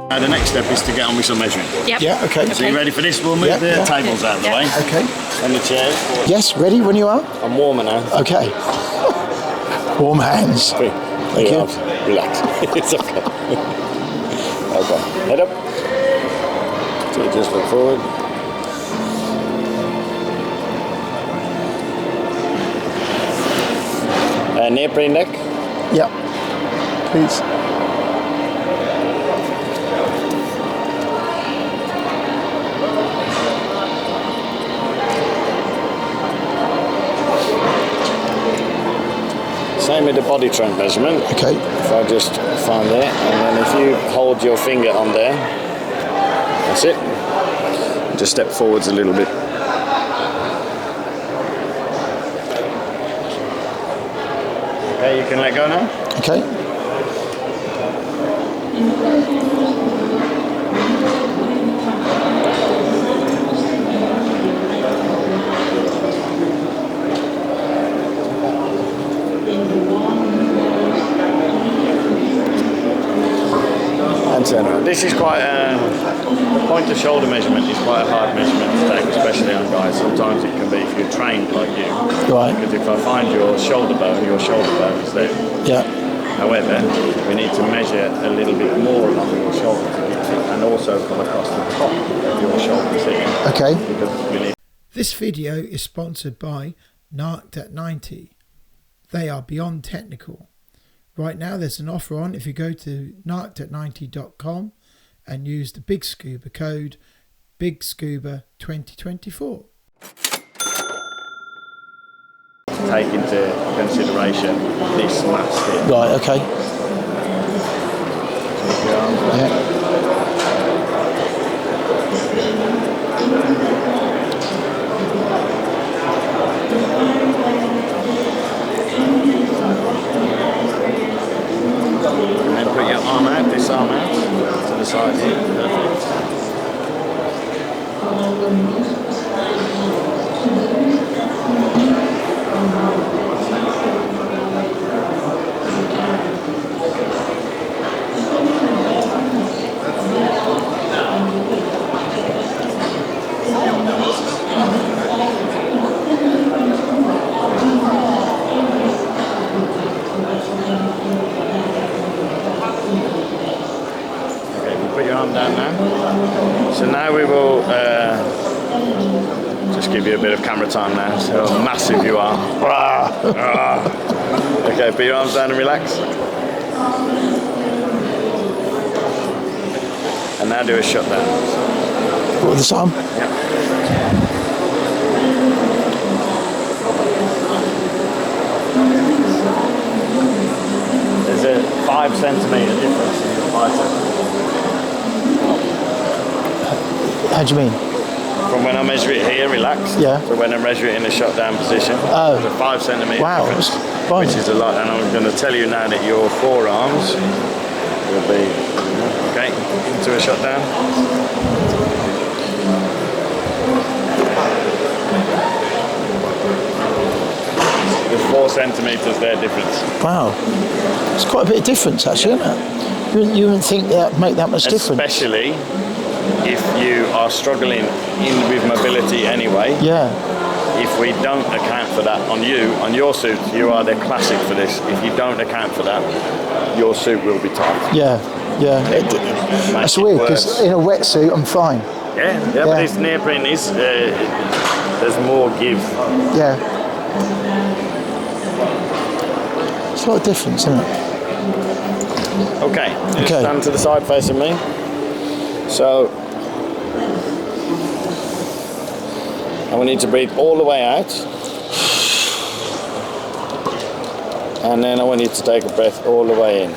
Now the next step is to get on with some measuring. Yep. Yeah, okay. So you ready for this? We'll move the tables out of the way. Okay. And the chairs. Yes, ready when you are? I'm warmer now. Okay. Warm hands. Thank you. Relax. It's okay. Okay. Head up. So you just look forward. Neoprene neck. Yep. Please. Same with the body trunk measurement. Okay. If I just find there, and then if you hold your finger on there, that's it. Just step forwards a little bit. Okay, you can let go now. Okay. And turn around. This is quite point to shoulder measurement is quite a hard measurement to take, especially on guys. Sometimes it can be if you're trained like you. Right. Because if I find your shoulder bone is there. Yeah. However, we need to measure a little bit more along your shoulder and also come across the top of your shoulder. Okay. Because we need. This video is sponsored by Narked at 90. They are beyond technical. Right now there's an offer on if you go to narkedat90.com and use the Big Scuba code BIGSCUBA2024. Take into consideration this mass here. Right, okay. Yeah. And then put your arm out, this arm out, to the side here. Perfect. Put your arm down now. So now we will just give you a bit of camera time now. So how massive you are. Okay, put your arms down and relax. And now do a shutdown. What with this arm? Yeah. There's a 5 centimetre difference in your bicep. How do you mean? From when I measure it here, relaxed, yeah, to when I measure it in the shutdown position. Oh. There's a 5 centimetre difference, fine. which is a lot. And I'm going to tell you now that your forearms will be, okay, into a shutdown. There's 4 centimetres there difference. Wow. It's quite a bit of difference actually, isn't it? You wouldn't think that would make that much difference. Especially if you are struggling with mobility anyway. Yeah. If we don't account for that on you, on your suit, you are the classic for this. If you don't account for that, your suit will be tight. Yeah, yeah. That's weird because in a wetsuit I'm fine. Yeah, but this neoprene is, there's more give. Yeah. It's a lot of difference, isn't it? Okay, just stand to the side facing me. So, I want you to breathe all the way out. And then I want you to take a breath all the way in.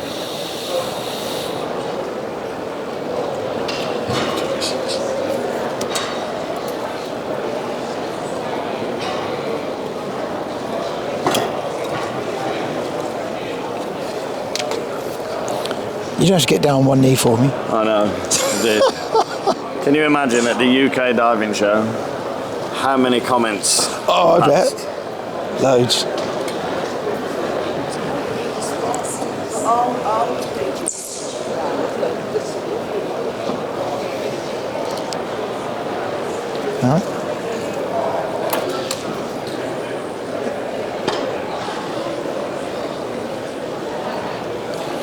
You don't have to get down on one knee for me. I know. Can you imagine at the UK diving show how many comments? Oh, I bet. Loads. Right.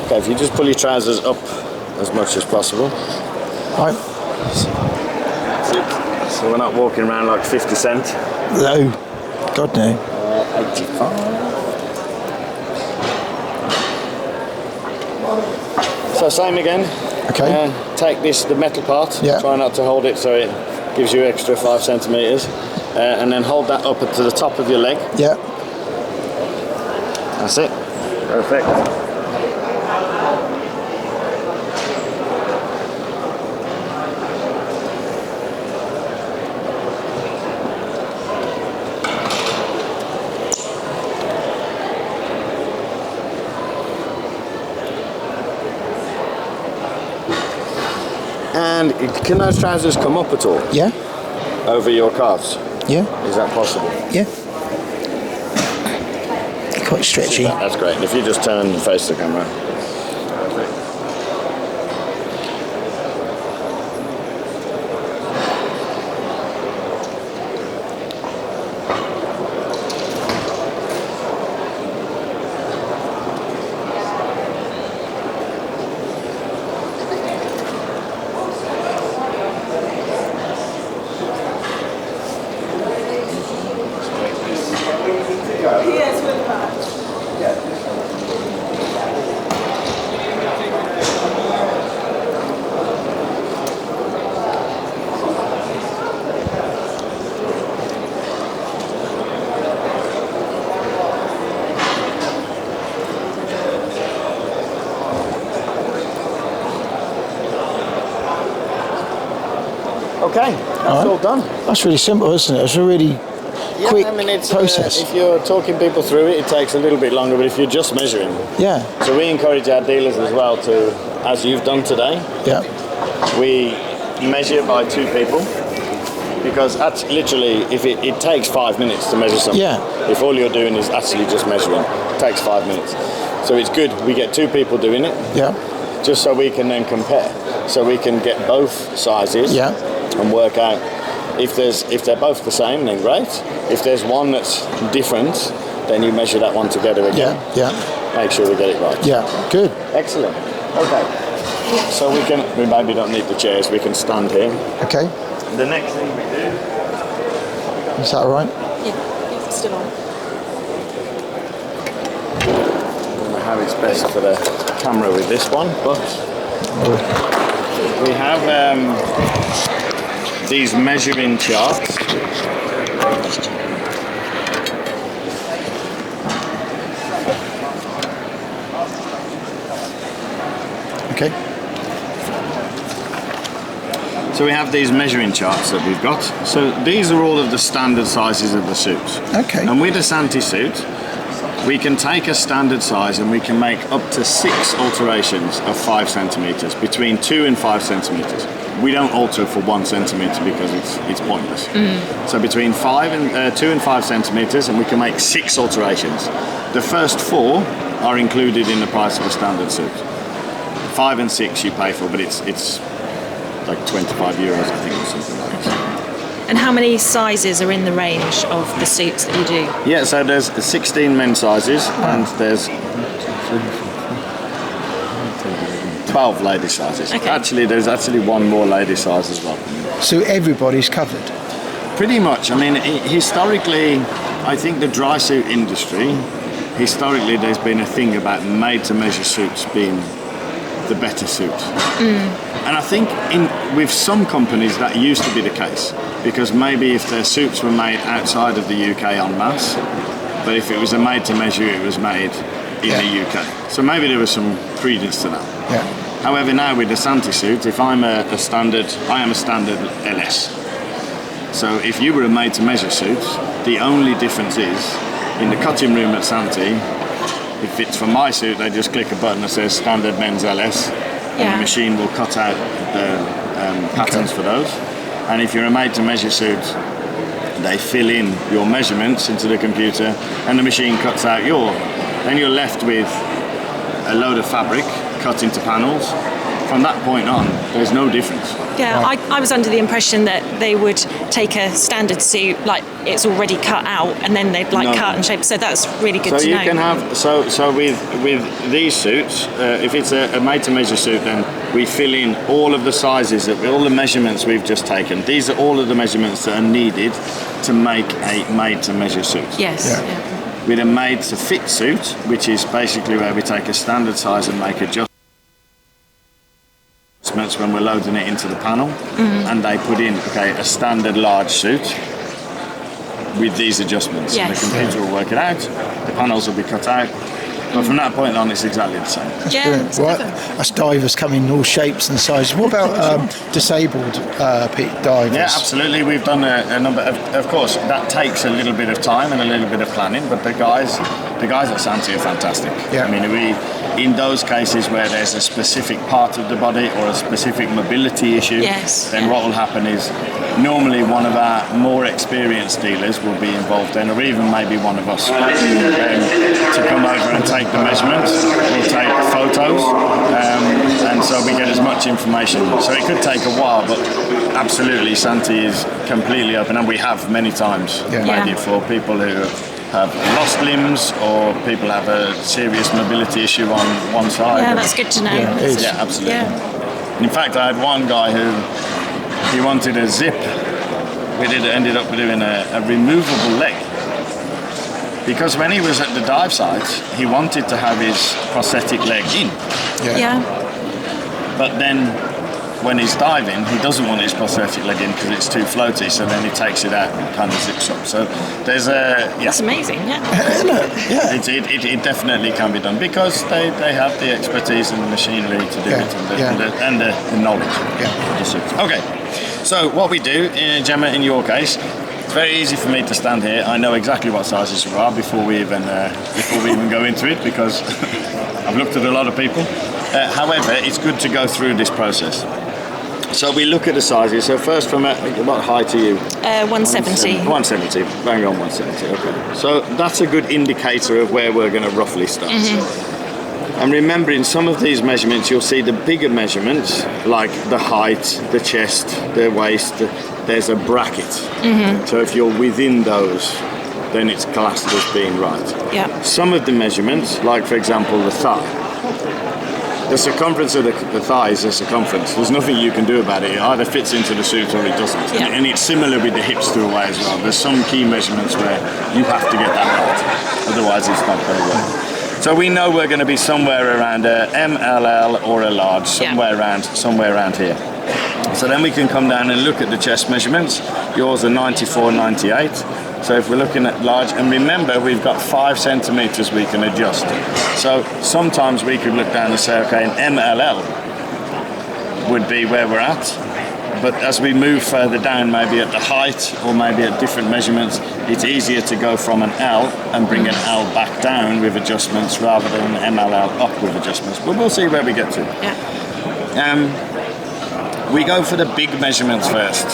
Okay, if you just pull your trousers up as much as possible. Right. So we're not walking around like 50 Cent. No. God no. 85. So same again. Okay. Take the metal part. Yeah. Try not to hold it so it gives you extra 5 centimeters. And then hold that up to the top of your leg. Yeah. That's it. Perfect. And can those trousers come up at all? Yeah. Over your calves? Yeah. Is that possible? Yeah. Quite stretchy. That's great. And if you just turn and face the camera. Okay, that's all done. That's really simple, isn't it? It's a really quick process. If you're talking people through it, it takes a little bit longer, but if you're just measuring. Yeah. So we encourage our dealers as well to, as you've done today, Yeah. we measure by 2 people. Because that's literally, if it takes 5 minutes to measure something. Yeah. If all you're doing is actually just measuring, it takes 5 minutes. So it's good, we get 2 people doing it. Yeah. Just so we can then compare. So we can get both sizes. Yeah. And work out if they're both the same, then great. If there's one that's different, then you measure that one together again. Yeah. Make sure we get it right. Yeah. Good. Excellent. Okay. So we maybe don't need the chairs. We can stand here. Okay. The next thing we do. Is that all right? Yeah, it's still on. I don't know how it's best for the camera with this one, but we have these measuring charts. Okay. So we have these measuring charts that we've got. So these are all of the standard sizes of the suits. Okay. And with a Santi suit, we can take a standard size and we can make up to 6 alterations of 5 centimeters, between 2 and 5 centimeters. We don't alter for 1 centimeter because it's pointless. So between 2 and 5 centimeters, and we can make 6 alterations. The first 4 are included in the price of a standard suit. 5 and 6 you pay for, but it's like €25, I think, or something like that. And how many sizes are in the range of the suits that you do? Yeah, so there's 16 men's sizes and there's 12 lady sizes. Okay. Actually, there's actually one more lady size as well. So everybody's covered. Pretty much. I mean, historically, I think the dry suit industry, historically, there's been a thing about made-to-measure suits being the better suit. And I think with some companies that used to be the case, because maybe if their suits were made outside of the UK en masse, but if it was a made-to-measure, it was made in the UK. So maybe there was some credence to that. Yeah. However, now with the Santi suit, if I'm I am a standard LS. So if you were a made-to-measure suit, the only difference is, in the cutting room at Santi, if it's for my suit, they just click a button that says standard men's LS, and the machine will cut out the patterns for those. And if you're a made-to-measure suit, they fill in your measurements into the computer, and the machine cuts out then you're left with a load of fabric cut into panels, from that point on, there's no difference. Yeah, I was under the impression that they would take a standard suit, like it's already cut out, and then they'd like No. cut and shape. So that's really good So to you know. can have so with these suits, if it's a made-to-measure suit, then we fill in all of the sizes, all the measurements we've just taken. These are all of the measurements that are needed to make a made-to-measure suit. Yes. Yeah. Yeah. With a made-to-fit suit, which is basically where we take a standard size and make adjustments when we're loading it into the panel, and they put in a standard large suit with these adjustments. Yes. The computer will work it out, the panels will be cut out, but from that point on it's exactly the same. Yeah. Brilliant. it's Right. clever. Us divers come in all shapes and sizes. What about disabled divers? Yeah, absolutely. We've done a number of course, that takes a little bit of time and a little bit of planning, but the guys at Santi are fantastic. Yeah. I mean, in those cases where there's a specific part of the body or a specific mobility issue, Yes, then yeah. what will happen is normally one of our more experienced dealers will be involved then, or even maybe one of us, to come over and take the measurements. We'll take photos, and so we get as much information. So it could take a while, but absolutely Santi is completely open, and we have many times Yeah. made Yeah. it for people who have lost limbs or people have a serious mobility issue on one side. Yeah, that's good to know. Yeah, it is. Yeah, absolutely. Yeah. In fact, I had one guy who he wanted a zip. We ended up doing a removable leg, because when he was at the dive sites, he wanted to have his prosthetic leg in, Yeah. but then when he's diving, he doesn't want his prosthetic leg in because it's too floaty. So then he takes it out and kind of zips up. So there's That's amazing. Yeah. Yeah. it definitely can be done because they have the expertise and the machinery to do Yeah, it and the knowledge. Yeah. Okay, so what we do, Gemma, in your case, it's very easy for me to stand here. I know exactly what sizes you are before we even go into it, because I've looked at a lot of people. However, it's good to go through this process. So we look at the sizes. So first, from what height are you? 170. 170, bang on 170, okay. So that's a good indicator of where we're going to roughly start. And remember, in some of these measurements, you'll see the bigger measurements, like the height, the chest, the waist, there's a bracket. So if you're within those, then it's classed as being right. Yeah. Some of the measurements, like for example the thigh, the circumference of the thigh is the circumference. There's nothing you can do about it. It either fits into the suit or it doesn't. Yeah. And it's similar with the hips to a way as well. There's some key measurements where you have to get that right. Otherwise it's not going to work. So we know we're going to be somewhere around a MLL or a large, somewhere around here. So then we can come down and look at the chest measurements. Yours are 94, 98. So if we're looking at large, and remember we've got 5 centimeters we can adjust. So sometimes we could look down and say, okay, an MLL would be where we're at. But as we move further down, maybe at the height or maybe at different measurements, it's easier to go from an L and bring an L back down with adjustments rather than an MLL up with adjustments. But we'll see where we get to. Yeah. We go for the big measurements first,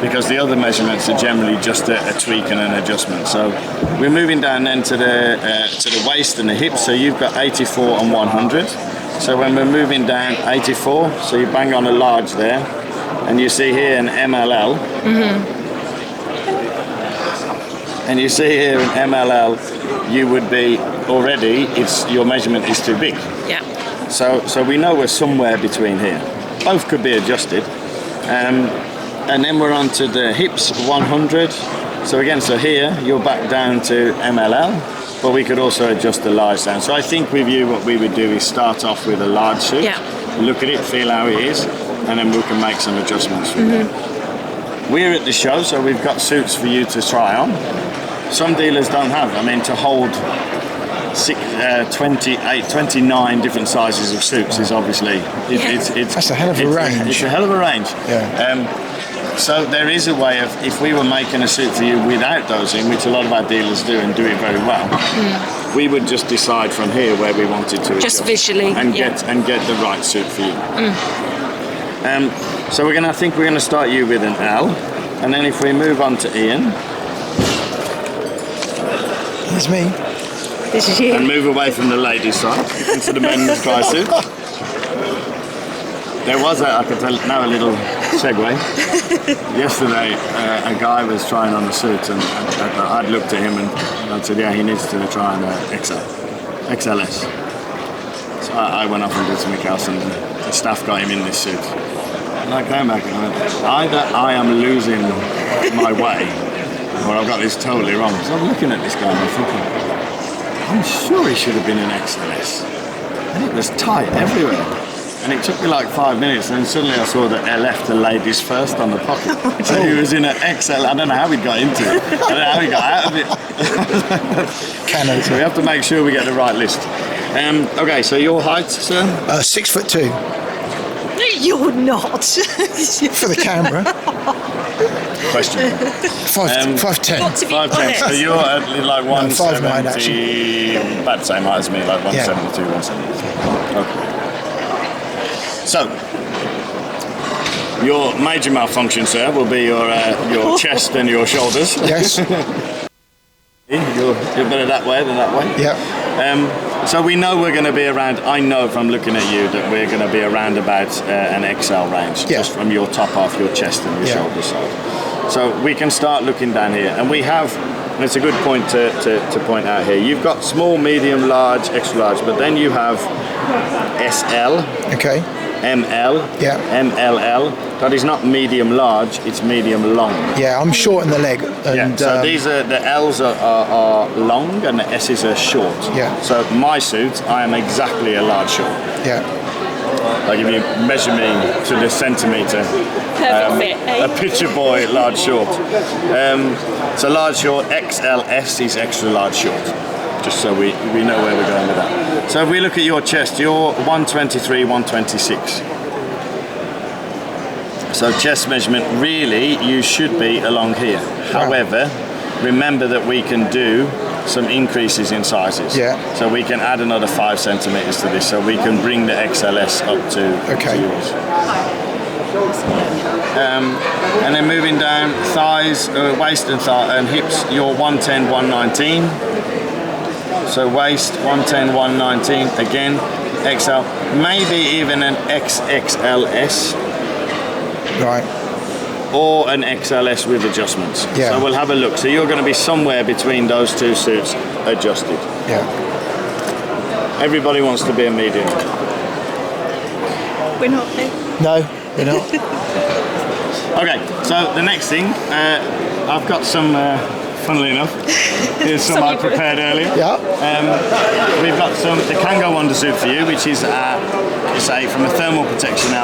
because the other measurements are generally just a tweak and an adjustment. So we're moving down then to the waist and the hips. So you've got 84 and 100. So when we're moving down 84, so you bang on a large there, and you see here an MLL. And you see here an MLL, you would be already, your measurement is too big. Yeah. So we know we're somewhere between here. Both could be adjusted. And then we're on to the hips, 100. So again, so here, you're back down to MLL, but we could also adjust the large down. So I think with you, what we would do is start off with a large suit, look at it, feel how it is, and then we can make some adjustments from there. We're at the show, so we've got suits for you to try on. Some dealers don't have. I mean, to hold 29 different sizes of suits is obviously it's That's a hell of a range. It's a hell of a range. Yeah. So there is a way of, if we were making a suit for you without those in, which a lot of our dealers do and do it very well, we would just decide from here where we wanted to Just adjust visually, and get the right suit for you. So I think we're gonna start you with an L, and then if we move on to Ian. Here's me. This is you. And move away from the ladies' side into the men's dry suit. There was I can tell now a little segue. Yesterday, a guy was trying on the suit, and I'd looked at him and I said, yeah, he needs to try on XLS. So I went off and did something else, and the staff got him in this suit. And I came back and I went, either I am losing my way, or I've got this totally wrong. So I'm looking at this guy and I'm thinking, I'm sure he should have been in XLS. And it was tight everywhere. And it took me like 5 minutes, and then suddenly I saw that LF, the ladies first on the pocket. So he was in an XL. I don't know how he got into it. I don't know how he got out of it. So we have to make sure we get the right list. Okay, so your height, sir? 6'2". No, you're not. For the camera. Question. 5'10". Got to be 5'10". So honest. you're at like 5'9", 170, about the same height as me, like 172, 173. Okay. So, your major malfunction, sir, will be your chest and your shoulders. Yes. You're better that way than that way. Yeah. So we know we're going to be around. I know from looking at you that we're going to be around about an XL range, just from your top half, your chest and your shoulder side. So we can start looking down here, and we have. And it's a good point to point out here. You've got small, medium, large, extra large, but then you have SL. Okay. ML, MLL. That is not medium large, it's medium long. Yeah, I'm short in the leg. And, so these are the L's are long and the S's are short. Yeah. So my suit, I am exactly a large short. Yeah. Like if you measure me to the centimetre, Perfect fit, eh? a picture boy, large short. So large short, XLS is extra large short. Just so we know where we're going with that. So if we look at your chest, you're 123, 126. So chest measurement, really, you should be along here. However, remember that we can do some increases in sizes. Yeah. So we can add another 5 centimeters to this, so we can bring the XLS up to yours. And then moving down, thighs, waist and hips, you're 110, 119. So waist 110, 119 again, XL, maybe even an XXLS. Right. Or an XLS with adjustments. Yeah. So we'll have a look. So you're going to be somewhere between those two suits adjusted. Yeah. Everybody wants to be a medium. We're not. No, we're not. Okay, so the next thing, I've got some. Funnily enough, here's some I prepared earlier. Yeah. We've got the Kango undersuit for you, which is, from a thermal protection, a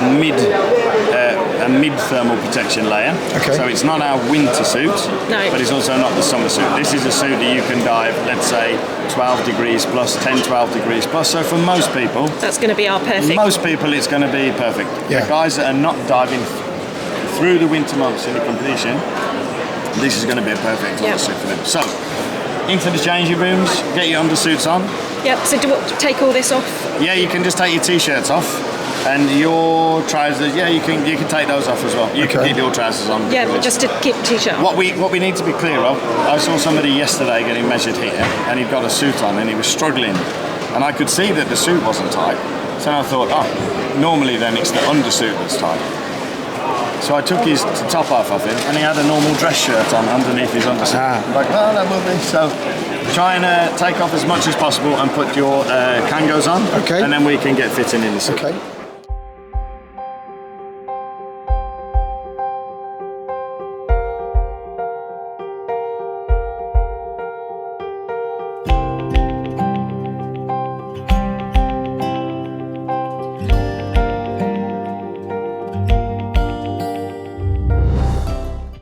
mid thermal protection layer. Okay. So it's not our winter suit, but it's also not the summer suit. This is a suit that you can dive, let's say, 12 degrees plus, 10, 12 degrees plus. So for most people, that's going to be our perfect. Most people, it's going to be perfect. Yeah. The guys that are not diving through the winter months in the competition, this is going to be a perfect undersuit for them. So, into the changing rooms, get your undersuits on. Yep, so do what, take all this off? Yeah, you can just take your t-shirts off. And your trousers, you can take those off as well. You can keep your trousers on. Yeah, but just to keep the t-shirt on. What we need to be clear of, I saw somebody yesterday getting measured here, and he'd got a suit on and he was struggling. And I could see that the suit wasn't tight. So I thought, normally then it's the undersuit that's tight. So I took his top half off him, and he had a normal dress shirt on underneath his undersuit. Like, that will be. So try and take off as much as possible and put your Kangos on, and then we can get fitting in the suit. Okay.